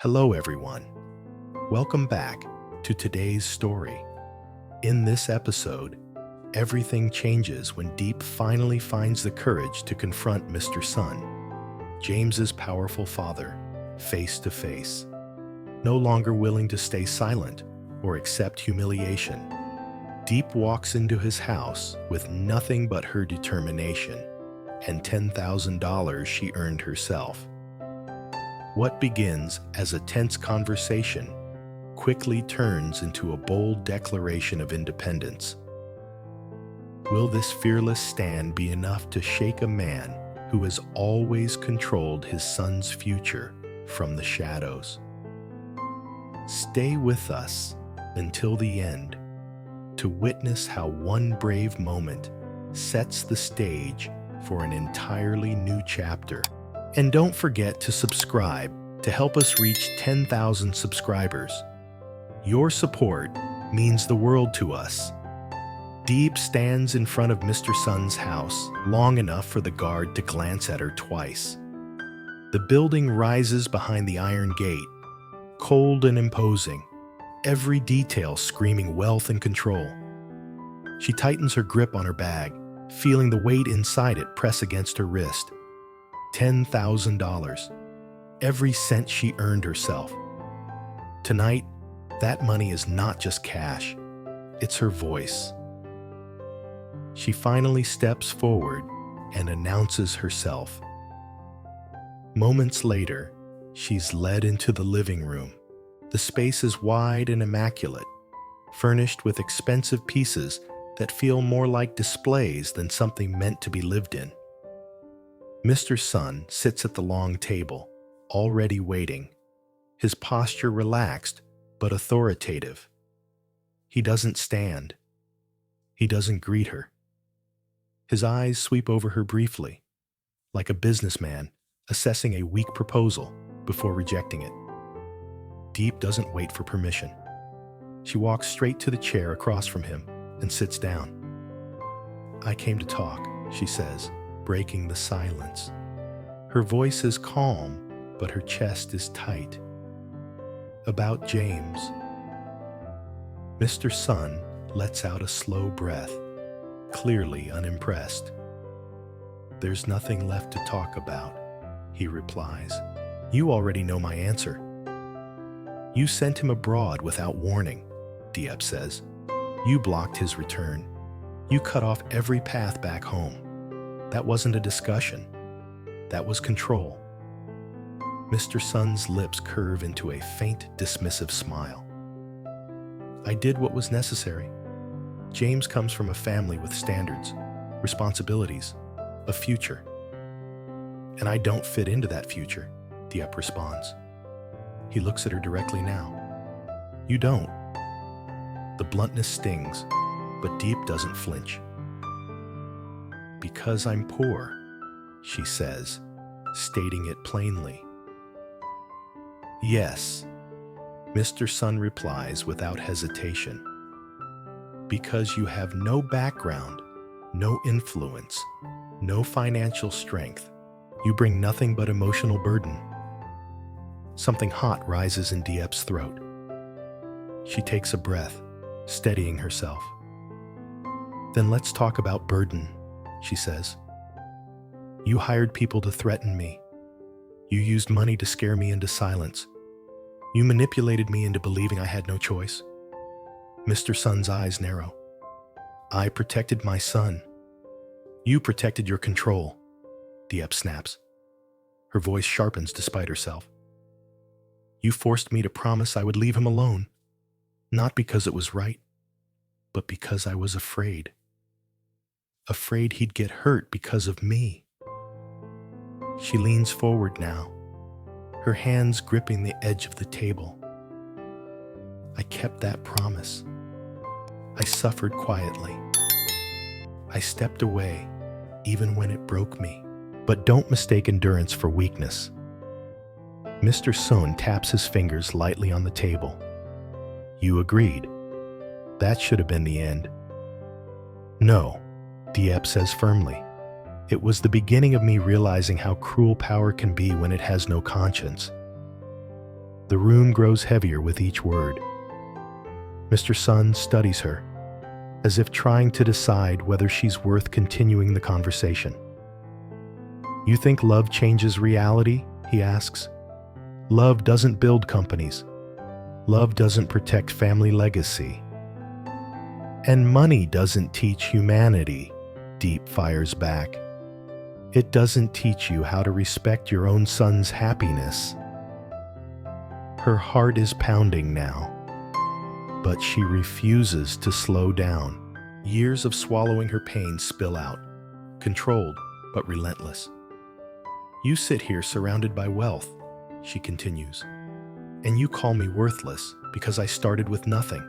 Hello, everyone. Welcome back to today's story. In this episode, everything changes when Diep finally finds the courage to confront Mr. Sun, James's powerful father, face to face. No longer willing to stay silent or accept humiliation, Diep walks into his house with nothing but her determination and $10,000 she earned herself. What begins as a tense conversation quickly turns into a bold declaration of independence. Will this fearless stand be enough to shake a man who has always controlled his son's future from the shadows? Stay with us until the end to witness how one brave moment sets the stage for an entirely new chapter. And don't forget to subscribe to help us reach 10,000 subscribers. Your support means the world to us. Diep stands in front of Mr. Sun's house long enough for the guard to glance at her twice. The building rises behind the iron gate, cold and imposing, every detail screaming wealth and control. She tightens her grip on her bag, feeling the weight inside it press against her wrist. $10,000. Every cent she earned herself. Tonight, that money is not just cash. It's her voice. She finally steps forward and announces herself. Moments later, she's led into the living room. The space is wide and immaculate, furnished with expensive pieces that feel more like displays than something meant to be lived in. Mr. Sun sits at the long table, already waiting, his posture relaxed but authoritative. He doesn't stand. He doesn't greet her. His eyes sweep over her briefly, like a businessman assessing a weak proposal before rejecting it. Diep doesn't wait for permission. She walks straight to the chair across from him and sits down. "I came to talk," she says, breaking the silence. Her voice is calm, but her chest is tight. "About James." Mr. Sun lets out a slow breath, clearly unimpressed. "There's nothing left to talk about," he replies. "You already know my answer." "You sent him abroad without warning," Diep says. "You blocked his return. You cut off every path back home. That wasn't a discussion. That was control." Mr. Sun's lips curve into a faint, dismissive smile. "I did what was necessary. James comes from a family with standards, responsibilities, a future. And I don't fit into that future," Diep responds. He looks at her directly now. "You don't." The bluntness stings, but Diep doesn't flinch. "Because I'm poor," she says, stating it plainly. "Yes," Mr. Sun replies without hesitation. "Because you have no background, no influence, no financial strength. You bring nothing but emotional burden." Something hot rises in Diep's throat. She takes a breath, steadying herself. "Then let's talk about burden," she says. "You hired people to threaten me. You used money to scare me into silence. You manipulated me into believing I had no choice." Mr. Sun's eyes narrow. "I protected my son. You protected your control," Diep snaps. Her voice sharpens despite herself. "You forced me to promise I would leave him alone, not because it was right, but because I was afraid. Afraid he'd get hurt because of me." She leans forward now, her hands gripping the edge of the table. "I kept that promise. I suffered quietly. I stepped away, even when it broke me. But don't mistake endurance for weakness." Mr. Sun taps his fingers lightly on the table. "You agreed. That should have been the end." "No," Diep says firmly. "It was the beginning of me realizing how cruel power can be when it has no conscience." The room grows heavier with each word. Mr. Sun studies her, as if trying to decide whether she's worth continuing the conversation. "You think love changes reality?" he asks. "Love doesn't build companies. Love doesn't protect family legacy. And money doesn't teach humanity," Diep fires back. "It doesn't teach you how to respect your own son's happiness." Her heart is pounding now, but she refuses to slow down. Years of swallowing her pain spill out, controlled but relentless. "You sit here surrounded by wealth," she continues, "and you call me worthless because I started with nothing.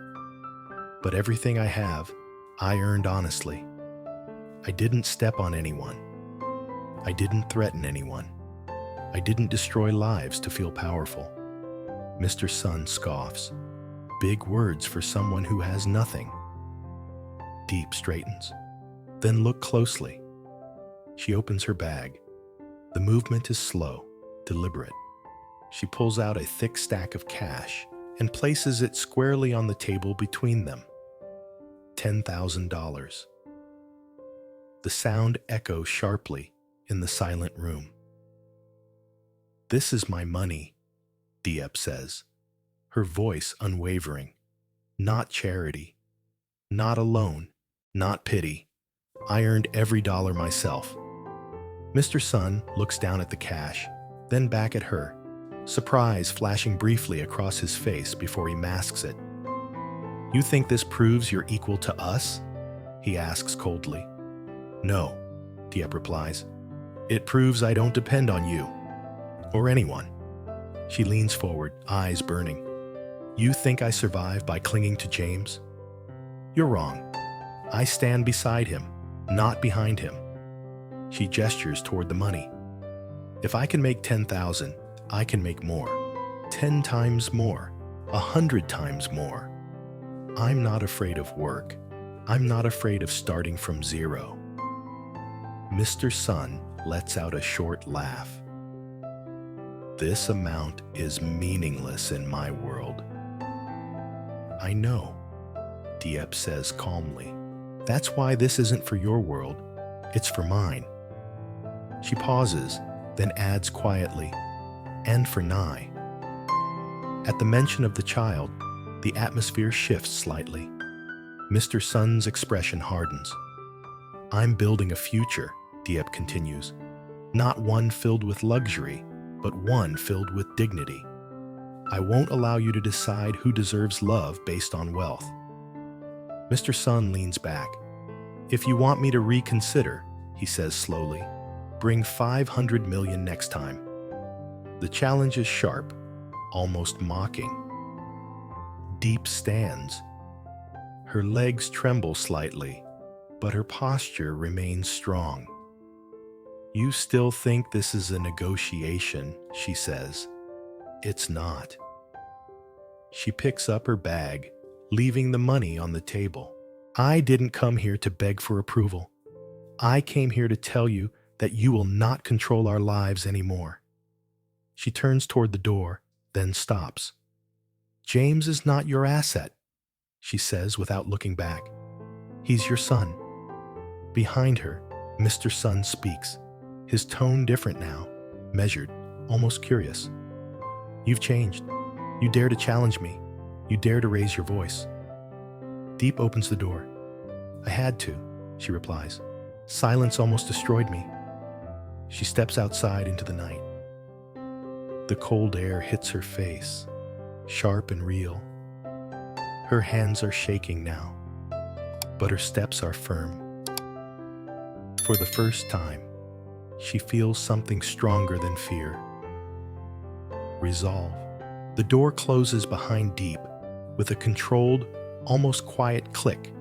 But everything I have, I earned honestly. I didn't step on anyone. I didn't threaten anyone. I didn't destroy lives to feel powerful." Mr. Sun scoffs. Big words for someone who has nothing. Diep straightens. "Then look closely." She opens her bag. The movement is slow, deliberate. She pulls out a thick stack of cash and places it squarely on the table between them. $10,000. The sound echoes sharply in the silent room. "This is my money," Diep says, her voice unwavering. "Not charity, not a loan, not pity. I earned every dollar myself." Mr. Sun looks down at the cash, then back at her, surprise flashing briefly across his face before he masks it. "You think this proves you're equal to us?" he asks coldly. "No," Diep replies. "It proves I don't depend on you, or anyone." She leans forward, eyes burning. "You think I survive by clinging to James? You're wrong. I stand beside him, not behind him." She gestures toward the money. "If I can make 10,000, I can make more. 10 times more, 100 times more. I'm not afraid of work. I'm not afraid of starting from zero." Mr. Sun lets out a short laugh. "This amount is meaningless in my world." "I know," Diep says calmly. "That's why this isn't for your world. It's for mine." She pauses, then adds quietly, "And for Nye." At the mention of the child, the atmosphere shifts slightly. Mr. Sun's expression hardens. "I'm building a future," Diep continues. "Not one filled with luxury, but one filled with dignity. I won't allow you to decide who deserves love based on wealth." Mr. Sun leans back. "If you want me to reconsider," he says slowly, "bring 500 million next time." The challenge is sharp, almost mocking. Diep stands. Her legs tremble slightly, but her posture remains strong. "You still think this is a negotiation," she says. "It's not." She picks up her bag, leaving the money on the table. "I didn't come here to beg for approval. I came here to tell you that you will not control our lives anymore." She turns toward the door, then stops. "James is not your asset," she says without looking back. "He's your son." Behind her, Mr. Sun speaks, his tone different now, measured, almost curious. "You've changed. You dare to challenge me. You dare to raise your voice." Diep opens the door. "I had to," she replies. "Silence almost destroyed me." She steps outside into the night. The cold air hits her face, sharp and real. Her hands are shaking now, but her steps are firm. For the first time, she feels something stronger than fear. Resolve. The door closes behind Diep with a controlled, almost quiet click,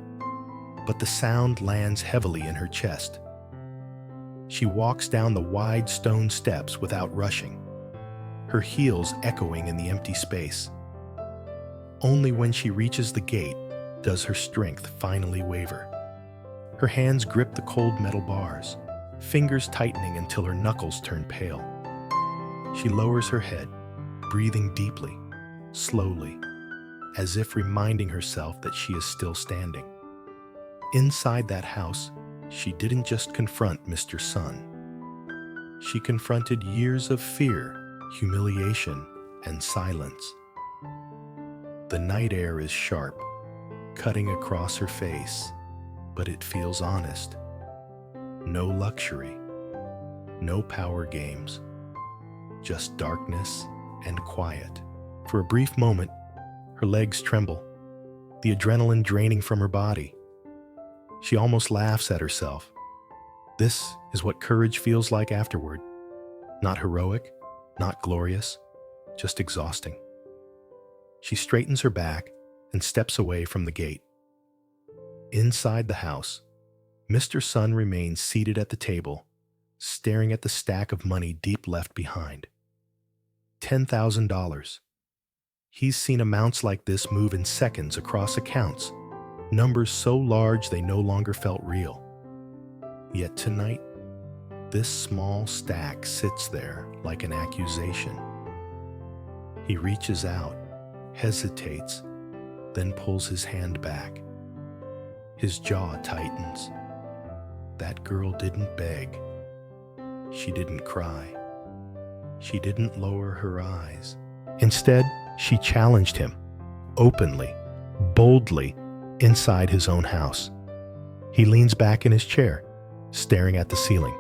but the sound lands heavily in her chest. She walks down the wide stone steps without rushing, her heels echoing in the empty space. Only when she reaches the gate does her strength finally waver. Her hands grip the cold metal bars, fingers tightening until her knuckles turn pale. She lowers her head, breathing deeply, slowly, as if reminding herself that she is still standing. Inside that house, she didn't just confront Mr. Sun. She confronted years of fear, humiliation, and silence. The night air is sharp, cutting across her face, but it feels honest. No luxury, no power games, just darkness and quiet. For a brief moment, her legs tremble, the adrenaline draining from her body. She almost laughs at herself. This is what courage feels like afterward. Not heroic, not glorious, just exhausting. She straightens her back and steps away from the gate. Inside the house, Mr. Sun remains seated at the table, staring at the stack of money Diep left behind. $10,000. He's seen amounts like this move in seconds across accounts, numbers so large they no longer felt real. Yet tonight, this small stack sits there like an accusation. He reaches out, hesitates, then pulls his hand back. His jaw tightens. That girl didn't beg. She didn't cry. She didn't lower her eyes. Instead, she challenged him, openly, boldly, inside his own house. He leans back in his chair, staring at the ceiling.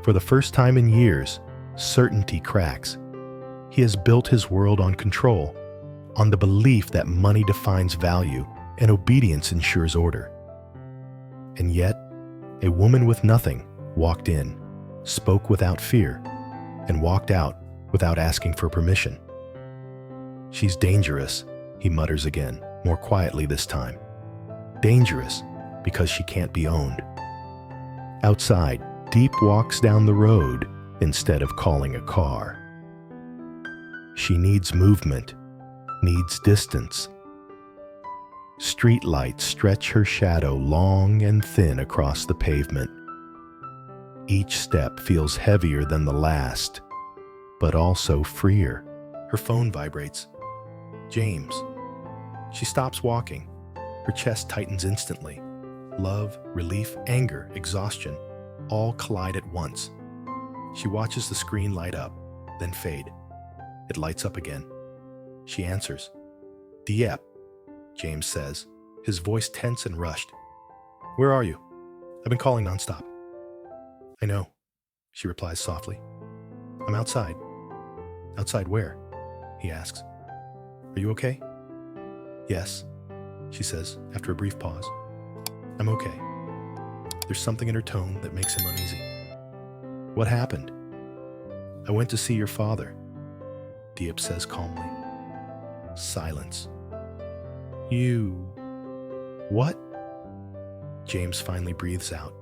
For the first time in years, certainty cracks. He has built his world on control, on the belief that money defines value and obedience ensures order. And yet, a woman with nothing walked in, spoke without fear, and walked out without asking for permission. She's dangerous, he mutters again, more quietly this time. Dangerous because she can't be owned. Outside, Diep walks down the road instead of calling a car. She needs movement, needs distance. Street lights stretch her shadow long and thin across the pavement. Each step feels heavier than the last, but also freer. Her phone vibrates. James. She stops walking. Her chest tightens instantly. Love, relief, anger, exhaustion, all collide at once. She watches the screen light up, then fade. It lights up again. She answers. Diep, James says, his voice tense and rushed. Where are you? I've been calling nonstop. I know, she replies softly. I'm outside. Outside where? He asks. Are you okay? Yes, she says after a brief pause. I'm okay. There's something in her tone that makes him uneasy. What happened? I went to see your father, Diep says calmly. Silence. You... What? James finally breathes out.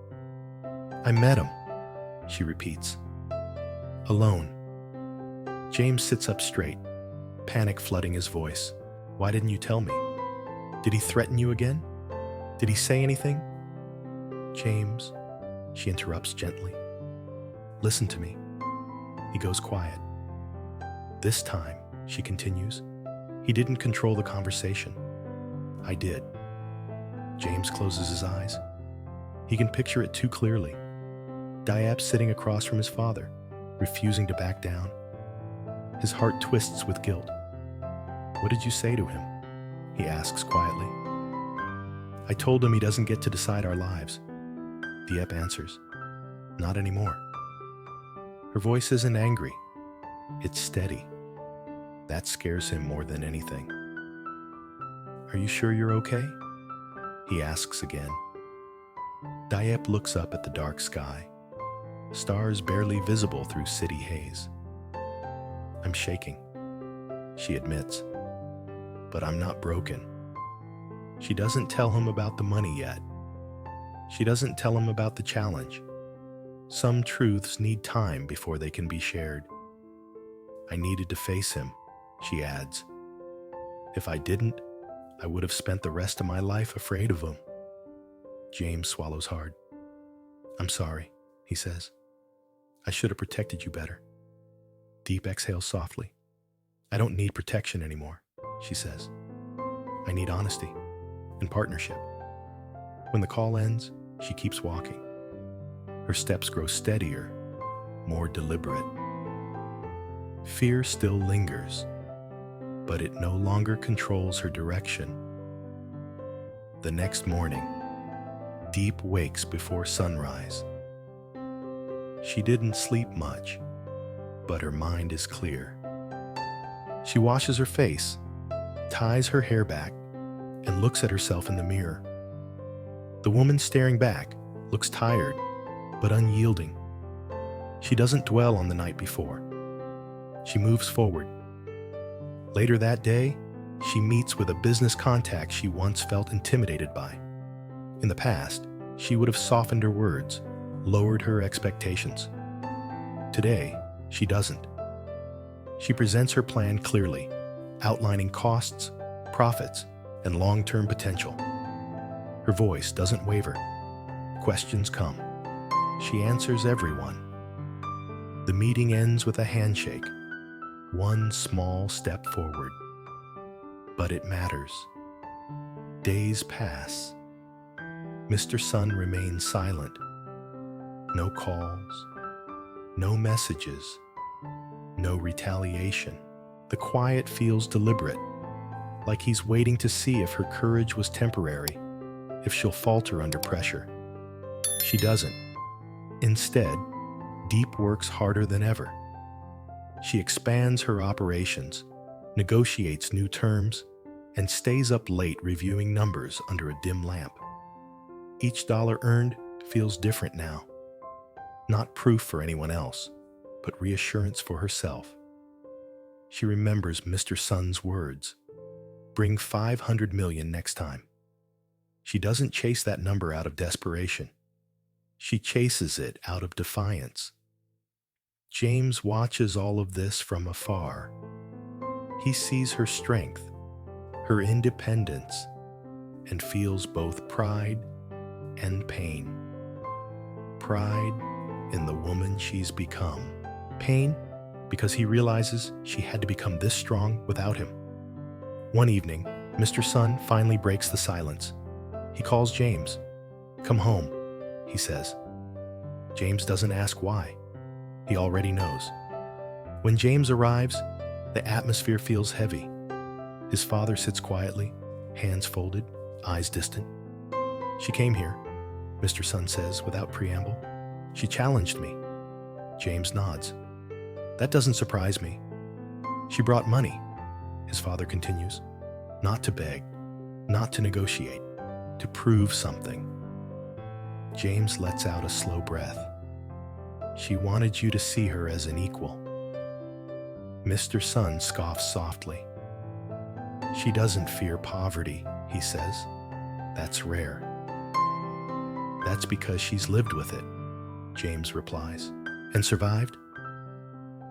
I met him, she repeats. Alone. James sits up straight, panic flooding his voice. Why didn't you tell me? Did he threaten you again? Did he say anything? James, she interrupts gently. Listen to me. He goes quiet. This time, she continues, he didn't control the conversation. I did. James closes his eyes. He can picture it too clearly. Diep sitting across from his father, refusing to back down. His heart twists with guilt. What did you say to him? He asks quietly. I told him he doesn't get to decide our lives. Diep answers. Not anymore. Her voice isn't angry. It's steady. That scares him more than anything. Are you sure you're okay? He asks again. Diep looks up at the dark sky, stars barely visible through city haze. I'm shaking, she admits, but I'm not broken. She doesn't tell him about the money yet. She doesn't tell him about the challenge. Some truths need time before they can be shared. I needed to face him, she adds. If I didn't, I would have spent the rest of my life afraid of him. James swallows hard. I'm sorry, he says. I should have protected you better. Diep exhales softly. I don't need protection anymore, she says. I need honesty and partnership. When the call ends, she keeps walking. Her steps grow steadier, more deliberate. Fear still lingers, but it no longer controls her direction. The next morning, Diep wakes before sunrise. She didn't sleep much, but her mind is clear. She washes her face, ties her hair back, and looks at herself in the mirror. The woman staring back looks tired, but unyielding. She doesn't dwell on the night before. She moves forward. Later that day, she meets with a business contact she once felt intimidated by. In the past, she would have softened her words, lowered her expectations. Today, she doesn't. She presents her plan clearly, outlining costs, profits, and long-term potential. Her voice doesn't waver. Questions come. She answers everyone. The meeting ends with a handshake, one small step forward. But it matters. Days pass. Mr. Sun remains silent. No calls, no messages, no retaliation. The quiet feels deliberate, like he's waiting to see if her courage was temporary, if she'll falter under pressure. She doesn't. Instead, Diep works harder than ever. She expands her operations, negotiates new terms, and stays up late reviewing numbers under a dim lamp. Each dollar earned feels different now. Not proof for anyone else, but reassurance for herself. She remembers Mr. Sun's words, "Bring 500 million next time." She doesn't chase that number out of desperation. She chases it out of defiance. James watches all of this from afar. He sees her strength, her independence, and feels both pride and pain. Pride in the woman she's become. Pain because he realizes she had to become this strong without him. One evening, Mr. Sun finally breaks the silence. He calls James. "Come home," he says. James doesn't ask why. He already knows. When James arrives, the atmosphere feels heavy. His father sits quietly, hands folded, eyes distant. "She came here," Mr. Sun says without preamble. "She challenged me." James nods. "That doesn't surprise me." "She brought money," his father continues. "Not to beg, not to negotiate, to prove something." James lets out a slow breath. "She wanted you to see her as an equal." Mr. Sun scoffs softly. "She doesn't fear poverty," he says. "That's rare." "That's because she's lived with it," James replies. "And survived?"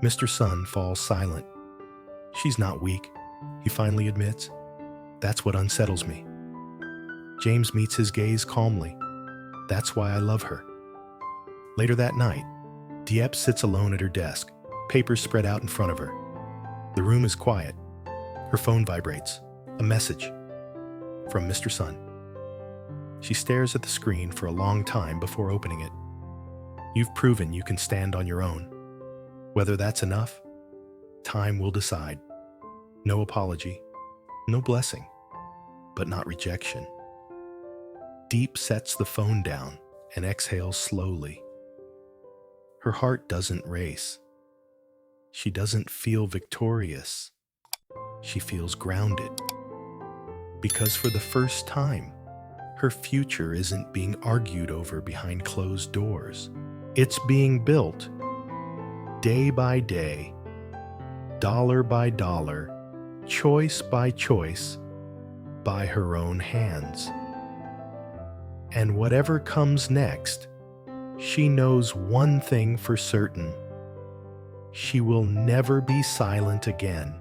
Mr. Sun falls silent. "She's not weak," he finally admits. "That's what unsettles me." James meets his gaze calmly. "That's why I love her." Later that night, Diep sits alone at her desk, papers spread out in front of her. The room is quiet. Her phone vibrates. A message from Mr. Sun. She stares at the screen for a long time before opening it. "You've proven you can stand on your own. Whether that's enough, time will decide. No apology, no blessing, but not rejection." Diep sets the phone down and exhales slowly. Her heart doesn't race. She doesn't feel victorious. She feels grounded. Because for the first time, her future isn't being argued over behind closed doors. It's being built, day by day, dollar by dollar, choice by choice, by her own hands. And whatever comes next, she knows one thing for certain. She will never be silent again.